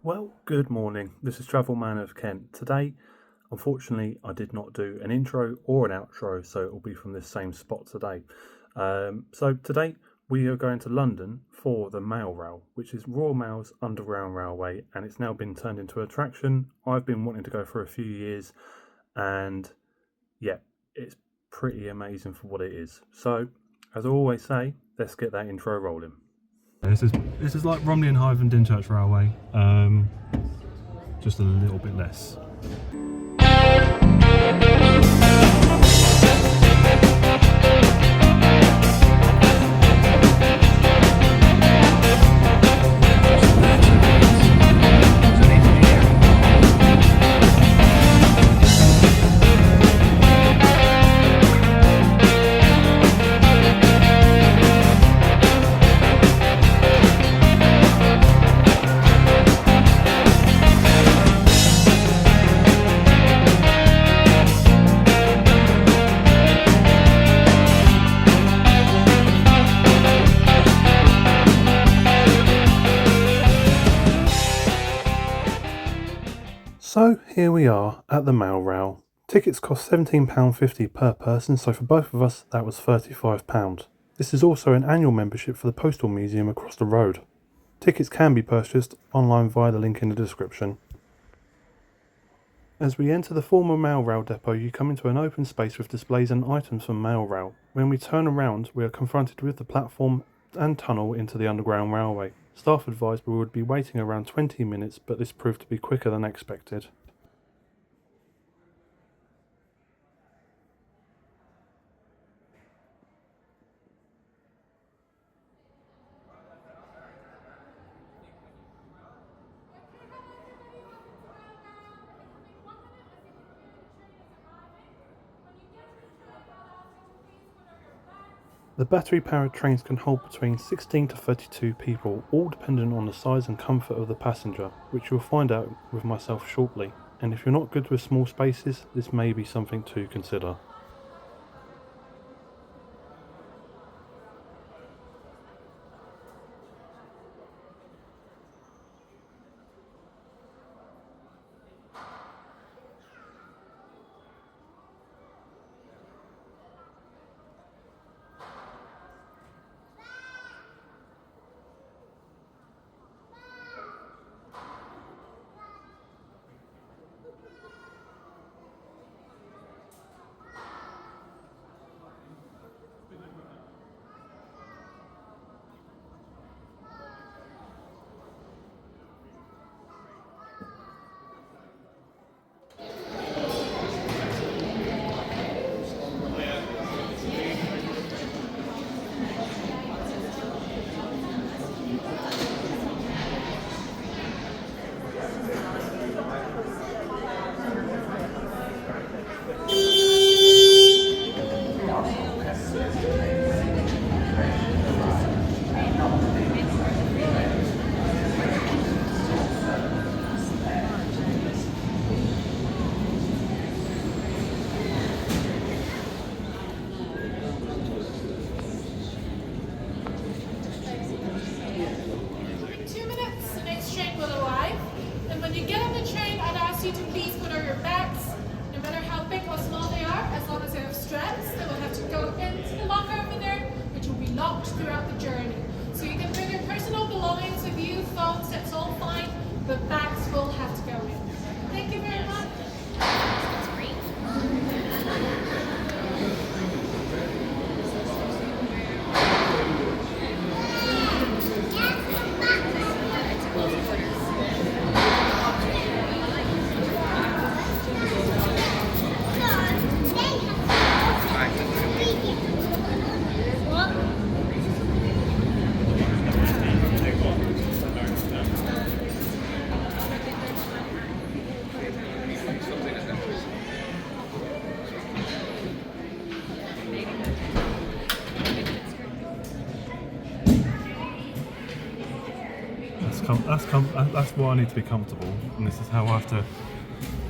Well, good morning. This is Travel Man of Kent. Today, unfortunately, I did not do an intro or an outro, so it will be from this same spot today. So today we are going to London for the Mail Rail, which is Royal Mail's Underground Railway, and it's now been turned into an attraction. I've been wanting to go for a few years, and yeah, it's pretty amazing for what it is. So, as I always say, let's get that intro rolling. This is like Romney and Hythe and Dymchurch Railway, just a little bit less. So here we are at the Mail Rail. Tickets cost £17.50 per person, so for both of us that was £35. This is also an annual membership for the Postal Museum across the road. Tickets can be purchased online via the link in the description. As we enter the former Mail Rail depot, you come into an open space with displays and items from Mail Rail. When we turn around, we are confronted with the platform and tunnel into the Underground Railway. Staff advised we would be waiting around 20 minutes, but this proved to be quicker than expected. The battery-powered trains can hold between 16 to 32 people, all dependent on the size and comfort of the passenger, which you'll find out with myself shortly. And if you're not good with small spaces, this may be something to consider. You to please put on your bags, no matter how big or small they are, as long as they have straps. They will have to go into the locker over there, which will be locked throughout the journey. So you can bring your personal belongings with you, phones, that's all fine, but bags will have to go in. Thank you very much. That's great. That's why I need to be comfortable, and this is how I have to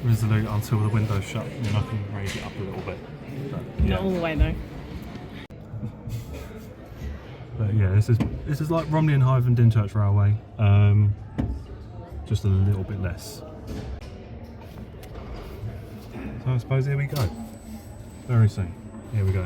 resolute until the window's shut, and then I can raise it up a little bit. But, yeah. Not all the way though. But yeah, this is like Romney and Hythe and Dymchurch Railway, just a little bit less. So I suppose here we go. Very soon. Here we go.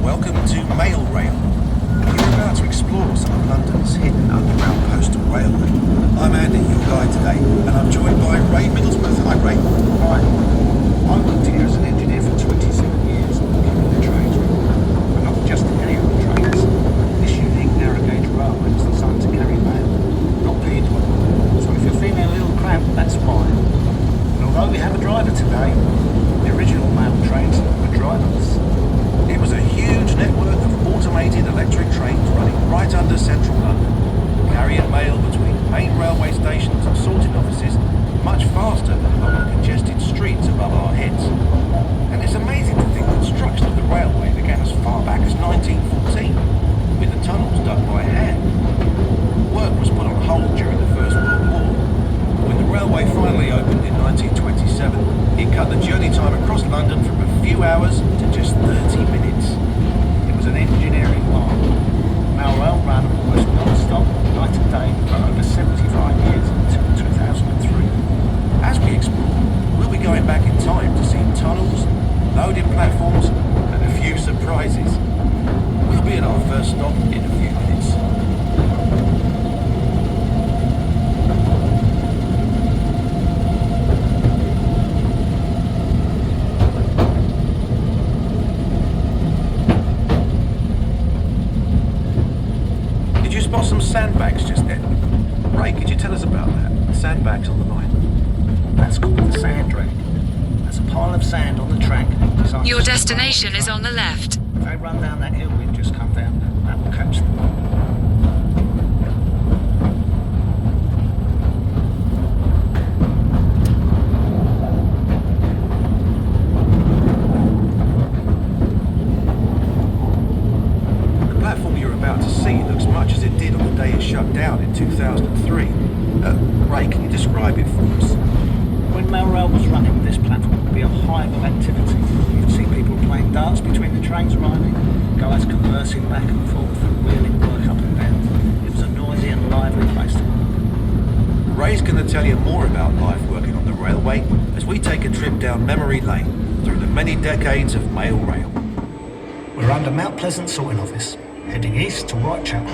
Welcome to Mail Rail. You're about to explore some of London's hidden underground postal railway. I'm Andy, your guide today, and I'm joined by Ray Middlesworth. Hi, Ray. Hi. I worked here as an engineer for 27 years, keeping the trains running. But not just any of the trains. This unique narrow gauge railway was designed to carry mail, not people. So if you're feeling a little cramped, that's why. And although we have a driver today, the original mail trains were driverless. It was a huge network of automated electric trains running right under central London, carrying mail between main railway stations and sorting offices much faster than along the congested streets above our heads. And it's amazing to think construction of the railway began as far back as 1914, with the tunnels dug by hand. Work was put on hold during the First World War. When the railway finally opened in 1927, it cut the journey time across London from a few hours to just 30 minutes. It was an engineering marvel. Mail rail ran almost non-stop, night and day, for over 75 years until 2003. As we explore, we'll be going back in time to see tunnels, loading platforms, and a few surprises. We'll be at our first stop in a few minutes. Did you spot some sandbags just then? Ray, could you tell us about that? Sandbags on the line. That's called the sand drag. That's a pile of sand on the track. designed Your to- destination is on the left. If they run down that hill we've just come down, that will catch them. The platform you're about to see looks much as it did on the day it shut down in 2003. Ray, can you describe it for us? When Mail Rail was running, this platform would be a hive of activity. You'd see people playing darts between the trains arriving, guys conversing back and forth, and wheeling work up and down. It was a noisy and lively place to work. Ray's going to tell you more about life working on the railway as we take a trip down memory lane through the many decades of Mail Rail. We're under Mount Pleasant sorting office, heading east to Whitechapel.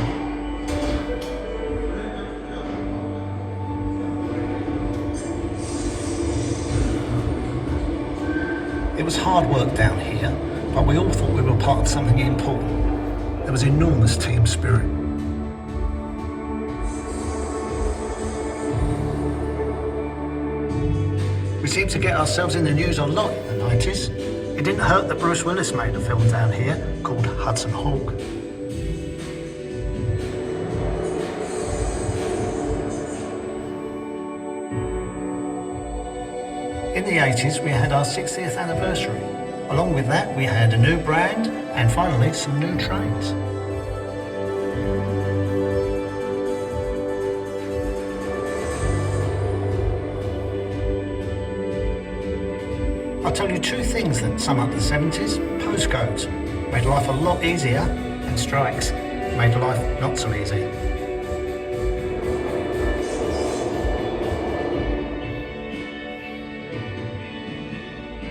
It was hard work down here, but we all thought we were part of something important. There was enormous team spirit. We seemed to get ourselves in the news a lot in the 90s. It didn't hurt that Bruce Willis made a film down here called Hudson Hawk. In the 80s, we had our 60th anniversary. Along with that, we had a new brand and finally some new trains. I'll tell you two things that sum up the 70s. Postcodes made life a lot easier, and strikes made life not so easy.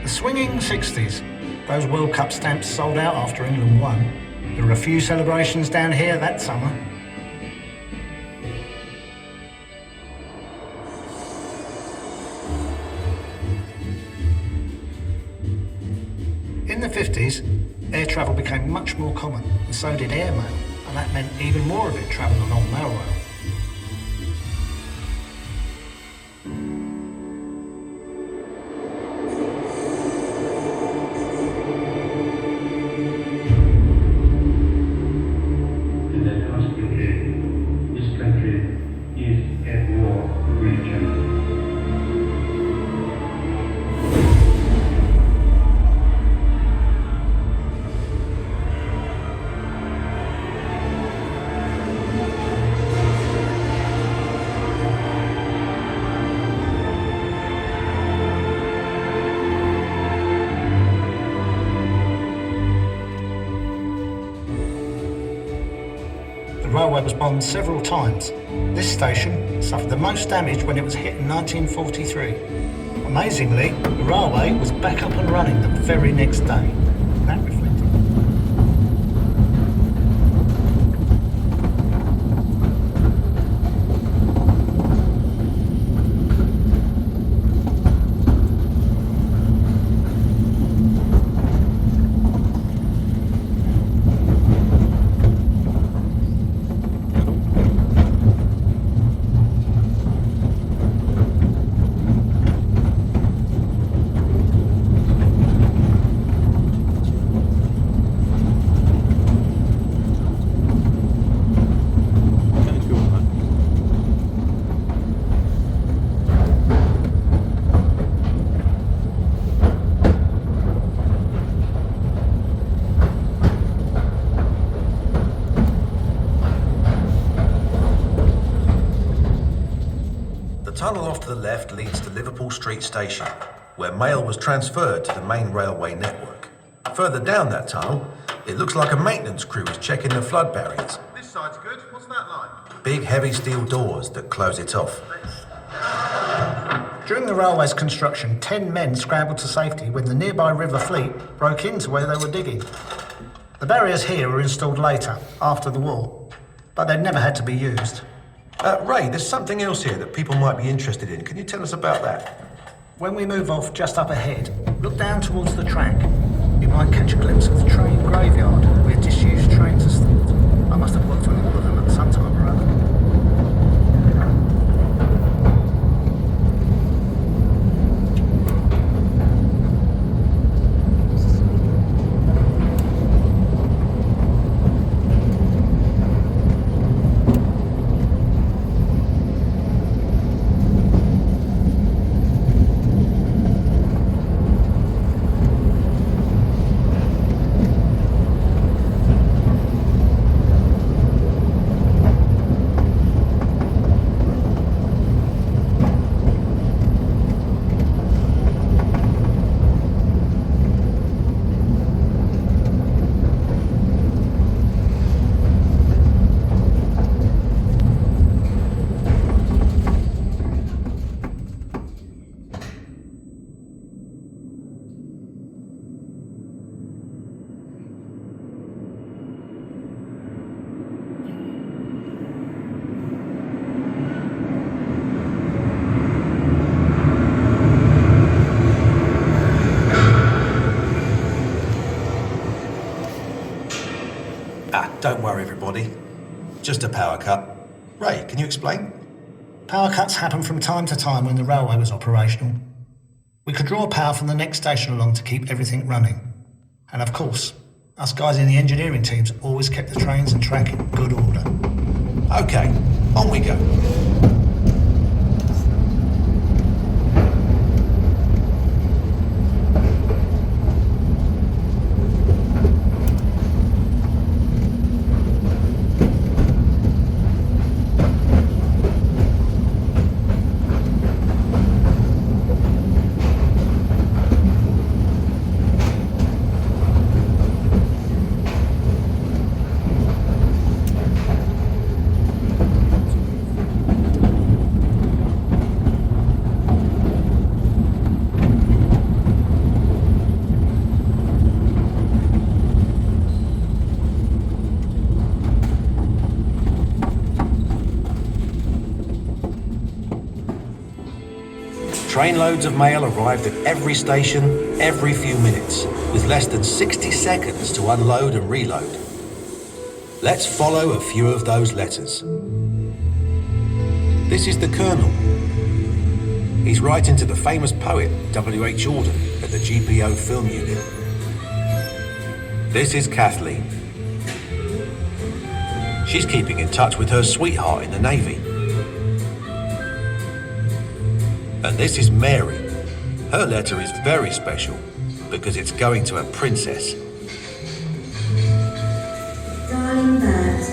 The swinging 60s. Those World Cup stamps sold out after England won. There were a few celebrations down here that summer. In the 50s, air travel became much more common, and so did airmail, and that meant even more of it travelled along Mail Rail. In the past decade, this country is at war with each other. railway was bombed several times. This station suffered the most damage when it was hit in 1943. Amazingly, the railway was back up and running the very next day. That reflected. Change your mind. The tunnel off to the left leads to Liverpool Street Station, where mail was transferred to the main railway network. Further down that tunnel, it looks like a maintenance crew is checking the flood barriers. This side's good. What's that like? Big heavy steel doors that close it off. During the railway's construction, 10 men scrambled to safety when the nearby River Fleet broke into where they were digging. The barriers here were installed later, after the war, but they'd never had to be used. Ray, there's something else here that people might be interested in. Can you tell us about that? When we move off just up ahead, look down towards the track. You might catch a glimpse of the train graveyard where disused trains are stored. I must have worked on all of them at some time or other. Don't worry, everybody. Just a power cut. Ray, can you explain? Power cuts happen from time to time when the railway was operational. We could draw power from the next station along to keep everything running. And of course, us guys in the engineering teams always kept the trains and track in good order. Okay, on we go. Trainloads of mail arrived at every station, every few minutes, with less than 60 seconds to unload and reload. Let's follow a few of those letters. This is the Colonel. He's writing to the famous poet W.H. Auden at the GPO Film Unit. This is Kathleen. She's keeping in touch with her sweetheart in the Navy. And this is Mary. Her letter is very special because it's going to a princess. Darling bird,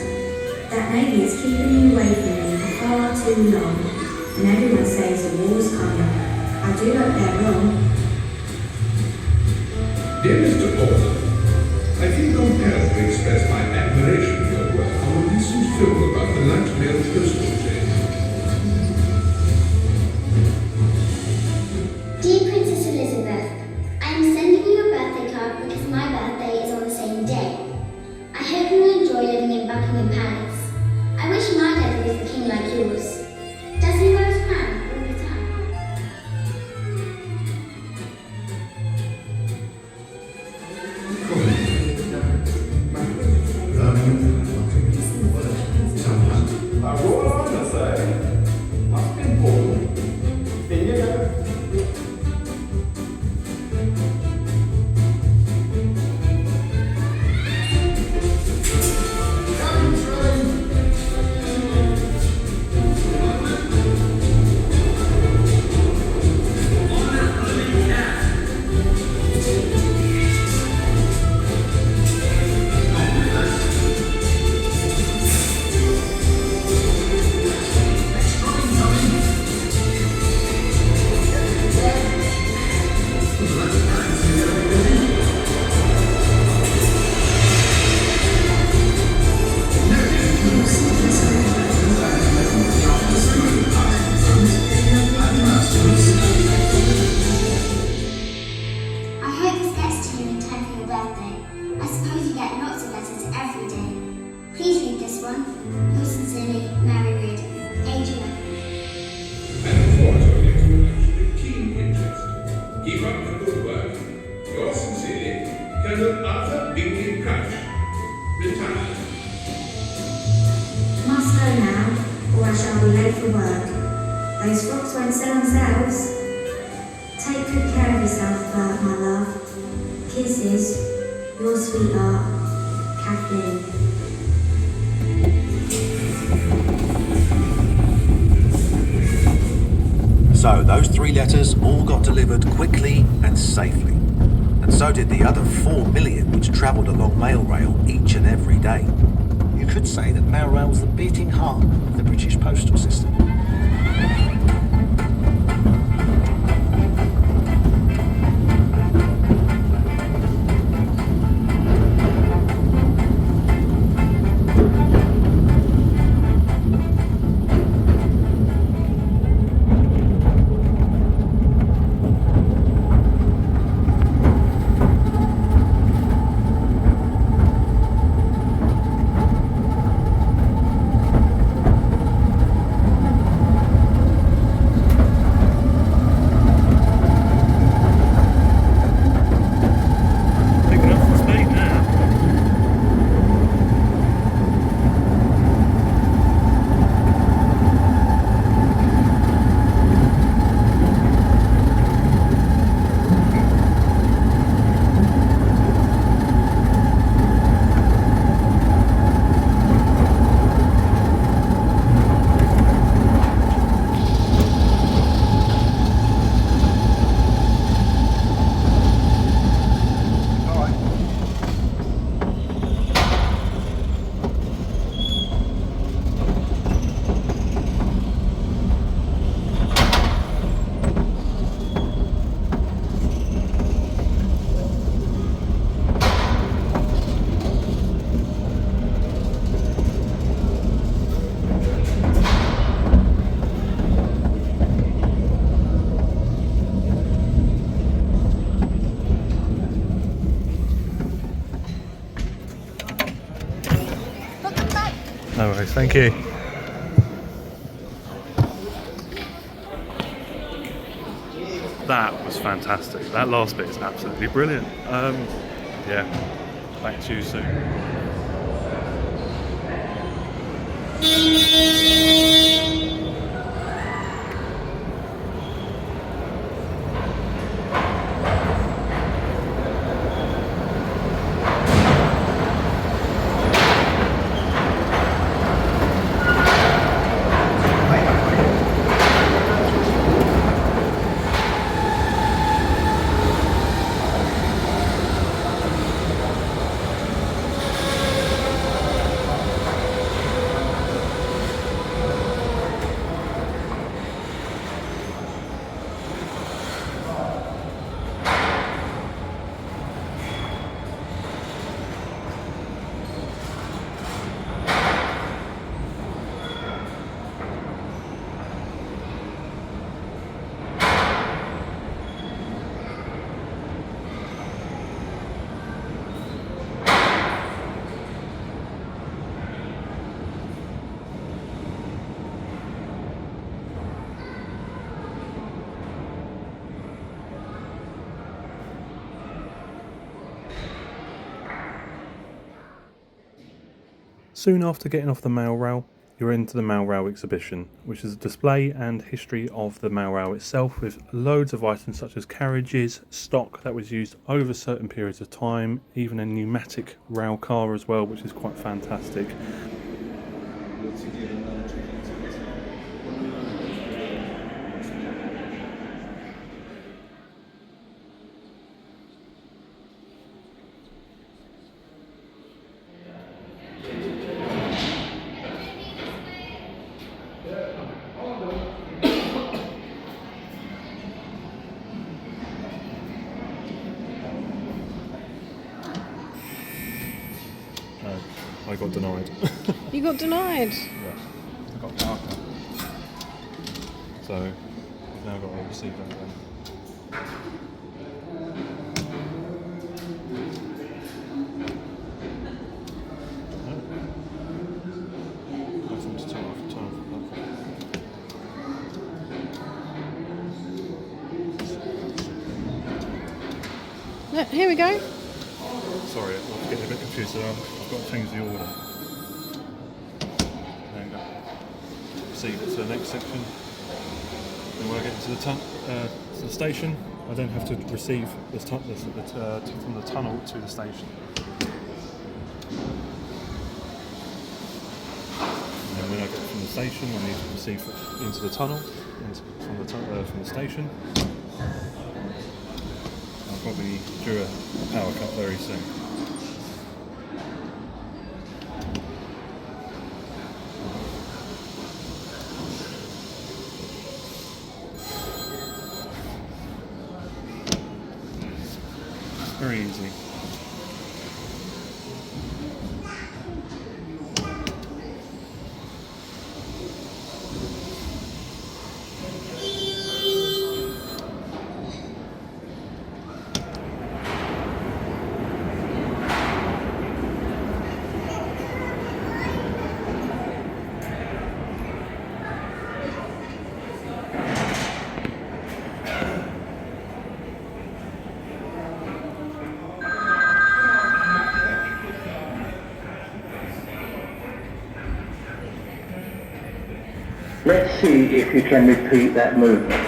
that Navy is keeping you away from me for far too long, and everyone says the war's coming. I do hope they're wrong. Dear Mr. Paul, I feel compelled to express my admiration for your work on a recent film about the light mail postal train. Dear Princess Elizabeth, I am sending you a birthday card because my birthday is on the same day. I hope you will enjoy living in Buckingham Palace. I wish my daddy was the king like yours. Does he wear his crown all the time? I hope this gets to you in time for your birthday. I suppose you get lots of letters every day. Please read this one. Yours sincerely, Mary Read, age 11. And before I told you to announce with keen interest, keep up the good work. Yours sincerely, Colonel Arthur Bingley Crouch, retired. Must go now, or I shall be late for work. Those frocks won't sell themselves. Take good care of yourself, Bert, my love. Kisses, your sweetheart, Kathleen. So those 3 letters all got delivered quickly and safely. And so did the other 4 million which travelled along mail rail each and every day. You could say that mail rail was the beating heart of the British postal system. Picking up some speed now. No worries, thank you. That was fantastic. That last bit is absolutely brilliant. Yeah, back to you soon. Soon after getting off the mail rail, you're into the mail rail exhibition, which is a display and history of the mail rail itself, with loads of items such as carriages, stock that was used over certain periods of time, even a pneumatic rail car as well, which is quite fantastic. I got denied. You got denied? Yeah, I got a marker. So I've now got to receive that then. Nothing to turn off the time for that. Here we go. Sorry, I'm getting a bit confused. So I've got to change the order. There you go. Proceed to the next section. Then when I get to the station, I then have to receive this from the tunnel to the station. And then when I get from the station, I need to receive into the tunnel, from the station. I'll probably do a power cut very soon. Very easy. Let's see if you can repeat that movement.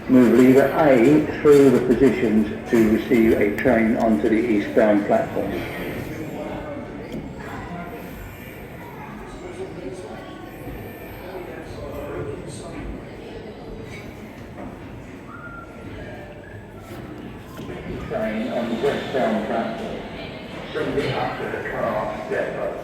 Move lever A through the positions to receive a train onto the eastbound platform. Train on the westbound platform. Send it up to the car depot.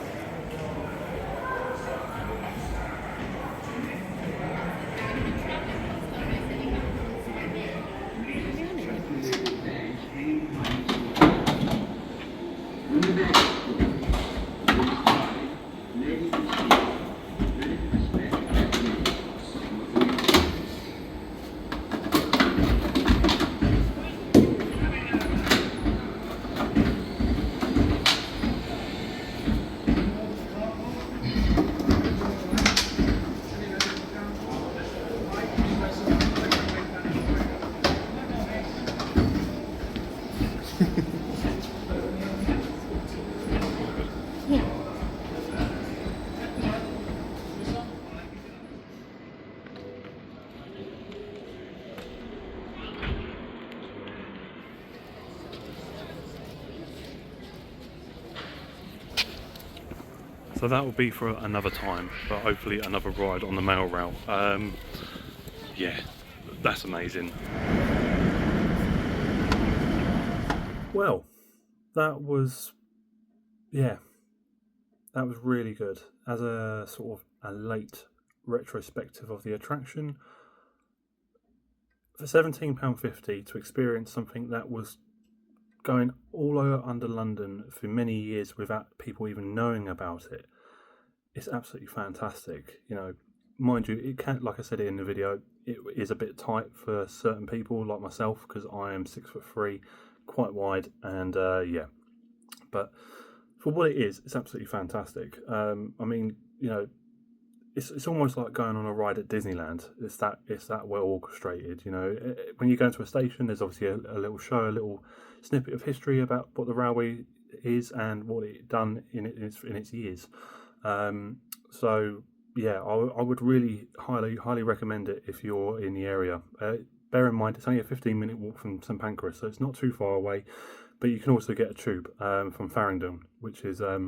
So that will be for another time, but hopefully another ride on the mail rail. Yeah, that's amazing. Well, that was really good. As a sort of a late retrospective of the attraction, for £17.50 to experience something that was going all over under London for many years without people even knowing about it, it's absolutely fantastic. You know, mind you, it can, like I said in the video, it is a bit tight for certain people like myself because I am 6'3", quite wide, and but for what it is, it's absolutely fantastic. I mean, you know, it's almost like going on a ride at Disneyland. It's that well orchestrated. You know, when you go into a station, there's obviously a little show, a little snippet of history about what the railway is and what it done in its years. So yeah, I would really highly recommend it if you're in the area. Bear in mind it's only a 15-minute walk from St Pancras, so it's not too far away. But you can also get a tube from Farringdon, which is a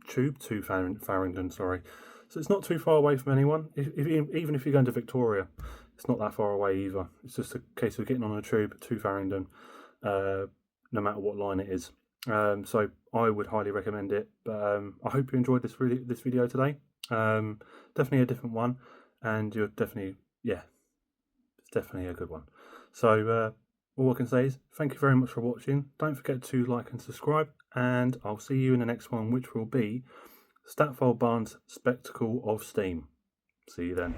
tube to Farringdon. Sorry, so it's not too far away from anyone. Even if you're going to Victoria, it's not that far away either. It's just a case of getting on a tube to Farringdon, no matter what line it is. So I would highly recommend it. But I hope you enjoyed this video today. Definitely a different one, and you're definitely it's definitely a good one. So all I can say is thank you very much for watching. Don't forget to like and subscribe, and I'll see you in the next one, which will be Statfold Barnes Spectacle of Steam. See you then.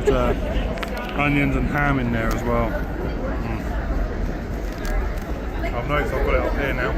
There's onions and ham in there as well. I've noticed I've got it up here now.